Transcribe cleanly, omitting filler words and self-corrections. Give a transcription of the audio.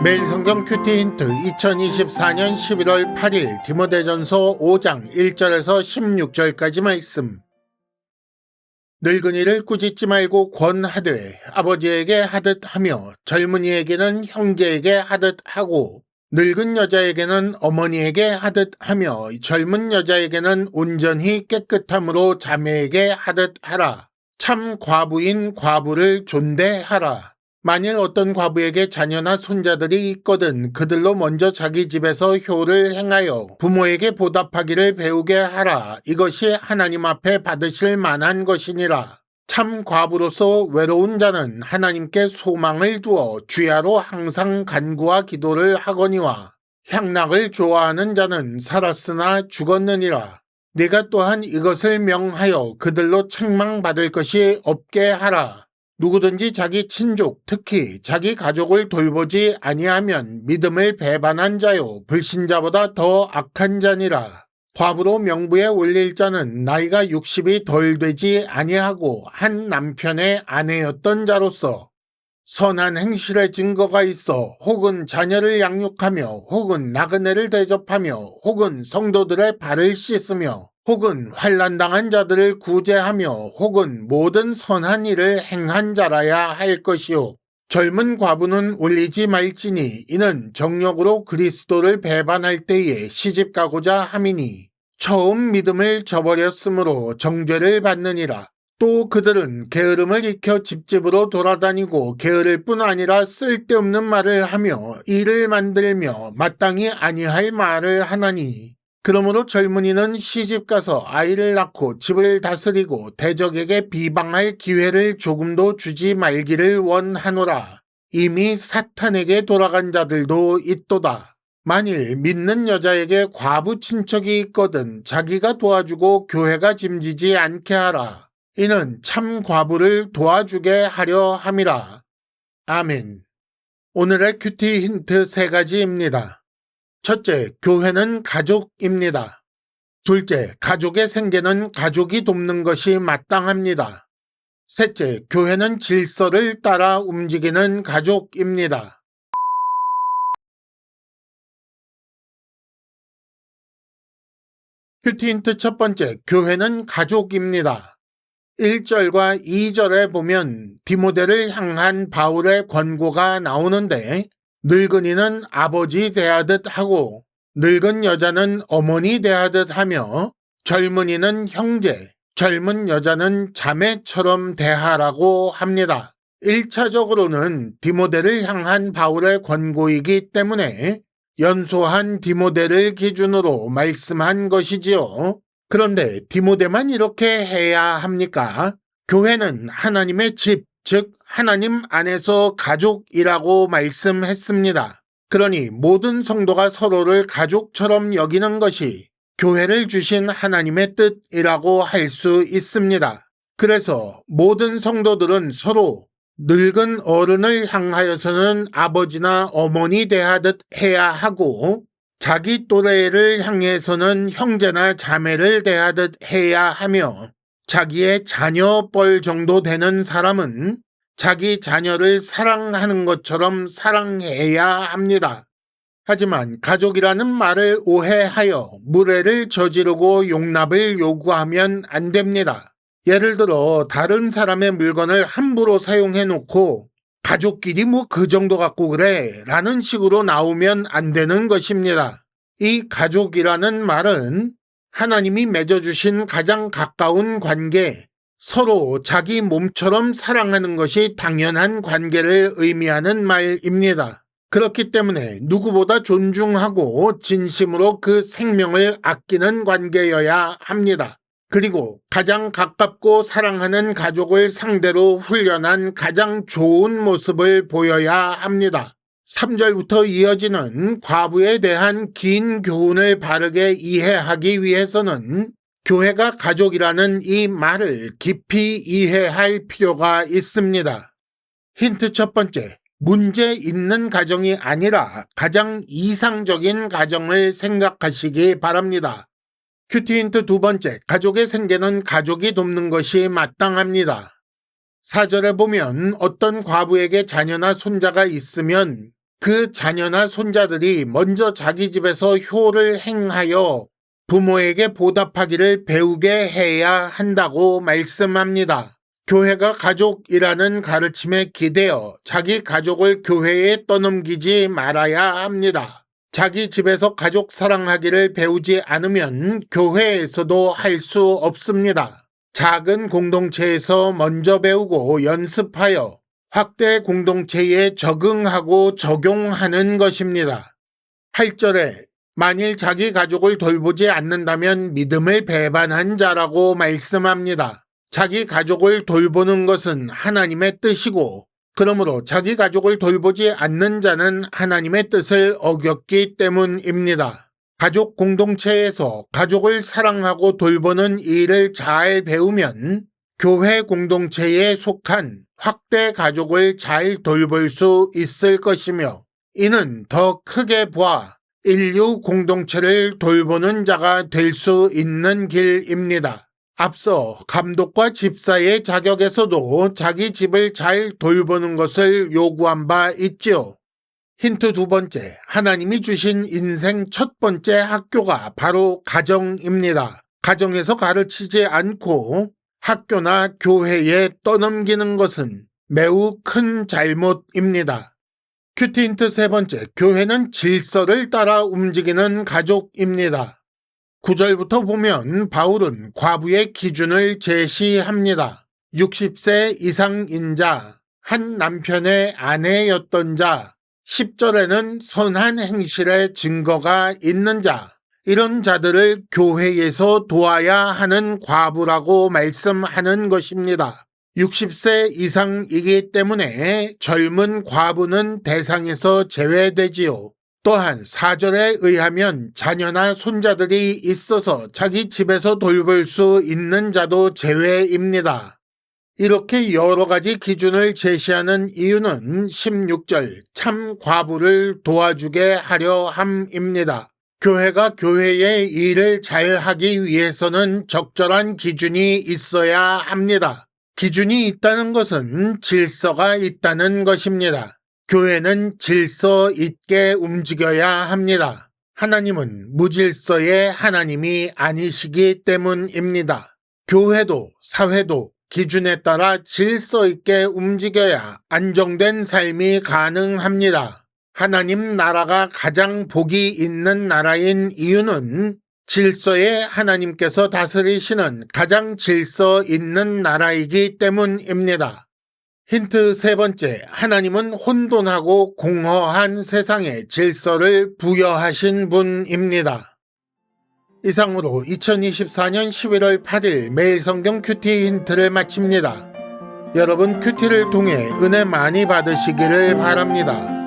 매일 성경 큐티 힌트 2024년 11월 8일 디모데전서 5장 1절에서 16절까지 말씀. 늙은이를 꾸짖지 말고 권하되 아버지에게 하듯 하며 젊은이에게는 형제에게 하듯 하고 늙은 여자에게는 어머니에게 하듯 하며 젊은 여자에게는 온전히 깨끗함으로 자매에게 하듯 하라. 참 과부인 과부를 존대하라. 만일 어떤 과부에게 자녀나 손자들이 있거든 그들로 먼저 자기 집에서 효를 행하여 부모에게 보답하기를 배우게 하라. 이것이 하나님 앞에 받으실 만한 것이니라. 참 과부로서 외로운 자는 하나님께 소망을 두어 주야로 항상 간구와 기도를 하거니와 향락을 좋아하는 자는 살았으나 죽었느니라. 네가 또한 이것을 명하여 그들로 책망받을 것이 없게 하라. 누구든지 자기 친족, 특히 자기 가족을 돌보지 아니하면 믿음을 배반한 자요 불신자보다 더 악한 자니라. 과부로 명부에 올릴 자는 나이가 60이 덜 되지 아니하고 한 남편의 아내였던 자로서 선한 행실의 증거가 있어 혹은 자녀를 양육하며 혹은 나그네를 대접하며 혹은 성도들의 발을 씻으며 혹은 환난당한 자들을 구제하며 혹은 모든 선한 일을 행한 자라야 할 것이요. 젊은 과부는 올리지 말지니 이는 정력으로 그리스도를 배반할 때에 시집가고자 함이니 처음 믿음을 저버렸으므로 정죄를 받느니라. 또 그들은 게으름을 익혀 집집으로 돌아다니고 게으를 뿐 아니라 쓸데없는 말을 하며 일을 만들며 마땅히 아니할 말을 하나니 그러므로 젊은이는 시집가서 아이를 낳고 집을 다스리고 대적에게 비방할 기회를 조금도 주지 말기를 원하노라. 이미 사탄에게 돌아간 자들도 있도다. 만일 믿는 여자에게 과부 친척이 있거든 자기가 도와주고 교회가 짐지지 않게 하라. 이는 참 과부를 도와주게 하려 함이라. 아멘. 오늘의 큐티 힌트 3가지입니다. 첫째, 교회는 가족입니다. 둘째, 가족의 생계는 가족이 돕는 것이 마땅합니다. 셋째, 교회는 질서를 따라 움직이는 가족입니다. 큐티 힌트 첫 번째, 교회는 가족입니다. 1절과 2절에 보면 디모데를 향한 바울의 권고가 나오는데 늙은이는 아버지 대하듯 하고 늙은 여자는 어머니 대하듯 하며 젊은이는 형제, 젊은 여자는 자매처럼 대하라고 합니다. 1차적으로는 디모데를 향한 바울의 권고이기 때문에 연소한 디모데를 기준으로 말씀한 것이지요. 그런데 디모데만 이렇게 해야 합니까? 교회는 하나님의 집, 즉 하나님 안에서 가족이라고 말씀했습니다. 그러니 모든 성도가 서로를 가족처럼 여기는 것이 교회를 주신 하나님의 뜻이라고 할 수 있습니다. 그래서 모든 성도들은 서로 늙은 어른을 향하여서는 아버지나 어머니 대하듯 해야 하고 자기 또래를 향해서는 형제나 자매를 대하듯 해야 하며 자기의 자녀뻘 정도 되는 사람은 자기 자녀를 사랑하는 것처럼 사랑해야 합니다. 하지만 가족이라는 말을 오해하여 무례를 저지르고 용납을 요구하면 안 됩니다. 예를 들어 다른 사람의 물건을 함부로 사용해 놓고 가족끼리 뭐 그 정도 갖고 그래 라는 식으로 나오면 안 되는 것입니다. 이 가족이라는 말은 하나님이 맺어주신 가장 가까운 관계, 서로 자기 몸처럼 사랑하는 것이 당연한 관계를 의미하는 말입니다. 그렇기 때문에 누구보다 존중하고 진심으로 그 생명을 아끼는 관계여야 합니다. 그리고 가장 가깝고 사랑하는 가족을 상대로 훈련한 가장 좋은 모습을 보여야 합니다. 3절부터 이어지는 과부에 대한 긴 교훈을 바르게 이해하기 위해서는 교회가 가족이라는 이 말을 깊이 이해할 필요가 있습니다. 힌트 첫 번째, 문제 있는 가정이 아니라 가장 이상적인 가정을 생각하시기 바랍니다. 큐티 힌트 두 번째, 가족의 생계는 가족이 돕는 것이 마땅합니다. 4절에 보면 어떤 과부에게 자녀나 손자가 있으면 그 자녀나 손자들이 먼저 자기 집에서 효를 행하여 부모에게 보답하기를 배우게 해야 한다고 말씀합니다. 교회가 가족이라는 가르침에 기대어 자기 가족을 교회에 떠넘기지 말아야 합니다. 자기 집에서 가족 사랑하기를 배우지 않으면 교회에서도 할 수 없습니다. 작은 공동체에서 먼저 배우고 연습하여 확대 공동체에 적응하고 적용하는 것입니다. 8절에 만일 자기 가족을 돌보지 않는다면 믿음을 배반한 자라고 말씀합니다. 자기 가족을 돌보는 것은 하나님의 뜻이고, 그러므로 자기 가족을 돌보지 않는 자는 하나님의 뜻을 어겼기 때문입니다. 가족 공동체에서 가족을 사랑하고 돌보는 일을 잘 배우면 교회 공동체에 속한 확대 가족을 잘 돌볼 수 있을 것이며, 이는 더 크게 보아 인류 공동체를 돌보는 자가 될 수 있는 길입니다. 앞서 감독과 집사의 자격에서도 자기 집을 잘 돌보는 것을 요구한 바 있지요. 힌트 두 번째, 하나님이 주신 인생 첫 번째 학교가 바로 가정입니다. 가정에서 가르치지 않고 학교나 교회에 떠넘기는 것은 매우 큰 잘못입니다. 큐티 힌트 세 번째, 교회는 질서를 따라 움직이는 가족입니다. 9절부터 보면 바울은 과부의 기준을 제시합니다. 60세 이상인 자, 한 남편의 아내였던 자, 10절에는 선한 행실의 증거가 있는 자, 이런 자들을 교회에서 도와야 하는 과부라고 말씀하는 것입니다. 60세 이상이기 때문에 젊은 과부는 대상에서 제외되지요. 또한 4절에 의하면 자녀나 손자들이 있어서 자기 집에서 돌볼 수 있는 자도 제외입니다. 이렇게 여러 가지 기준을 제시하는 이유는 16절 참 과부를 도와주게 하려 함입니다. 교회가 교회의 일을 잘하기 위해서는 적절한 기준이 있어야 합니다. 기준이 있다는 것은 질서가 있다는 것입니다. 교회는 질서 있게 움직여야 합니다. 하나님은 무질서의 하나님이 아니시기 때문입니다. 교회도 사회도 기준에 따라 질서 있게 움직여야 안정된 삶이 가능합니다. 하나님 나라가 가장 복이 있는 나라인 이유는 질서에 하나님께서 다스리시는 가장 질서 있는 나라이기 때문입니다. 힌트 세 번째, 하나님은 혼돈하고 공허한 세상에 질서를 부여하신 분입니다. 이상으로 2024년 11월 8일 매일 성경 큐티 힌트를 마칩니다. 여러분 큐티를 통해 은혜 많이 받으시기를 바랍니다.